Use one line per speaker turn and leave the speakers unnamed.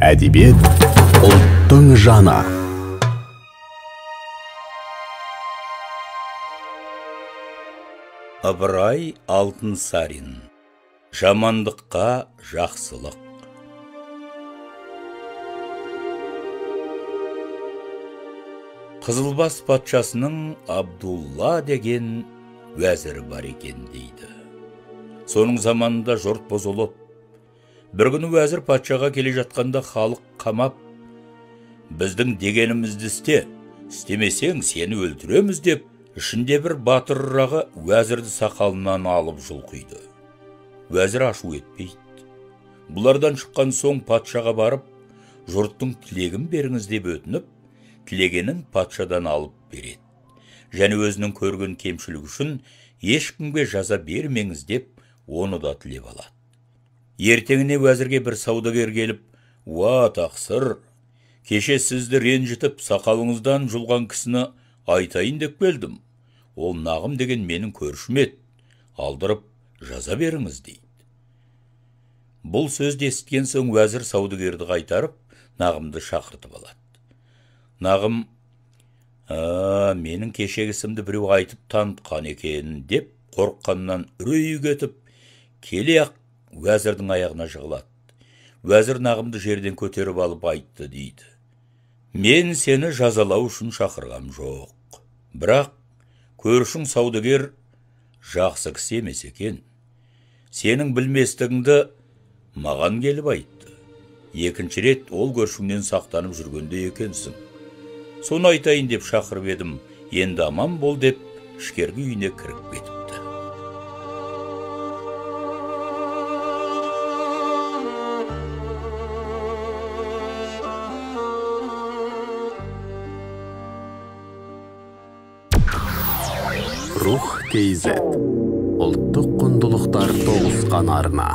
Әдебиет ұлттың жаны.
Ыбырай Алтынсарин. Жамандыққа жақсылық. Қызылбас патшасының Абдулла деген уәзірі бар екен дейді. Соның заманында жұрт бозылып, бір күні уәзір патшаға келе жатқанда халық қамап, біздің дегенімізді істемесең сені өлтіреміз деп, ішінде бір батыррағы уәзірді сақалынан алып жұлқиды. Уәзір ашу етпейді. Бұлардан шыққан соң патшаға барып, жұрттың тілегін беріңіз деп өтініп, тілегенін патшадан алып береді. Және өзінің көрген кемшілік үшін ешкімге жаза бермеңіз деп, оны да тілеп алады. Ертеңіне уәзірге бір саудагер келіп, «Уа, тақсыр, кеше сізді ренжітіп, сақалыңыздан жұлған кісіні айтайын деп келдім. Ол Нағым деген менің көршім еді. Алдырып, жаза беріңіз» дейді. Бұл сөзді естіген соң уәзір саудагерді қайтарып, Нағымды шақыртып алады. Нағым, менің кешегісімді біреу айтып танытқан екен деп, қорыққаннан үрей кетіп, келе-ақ уәзірдің аяғына жығылады. Уәзір Нағымды жерден көтеріп алып айтты дейді. Мен сені жазалау үшін шақырғам жоқ. Бірақ көршің саудагер жақсы кісі емес екен. Сенің білместігіңді маған келіп айтты. Екінші рет ол көршіңнен сақтанып жүргенде екенсің. Соны айтайын деп шақырып едім, енді аман бол деп ішкергі үйіне кіріп кетіпті.
Рух KZ. Ұлттық құндылықтар тоғысқан арна.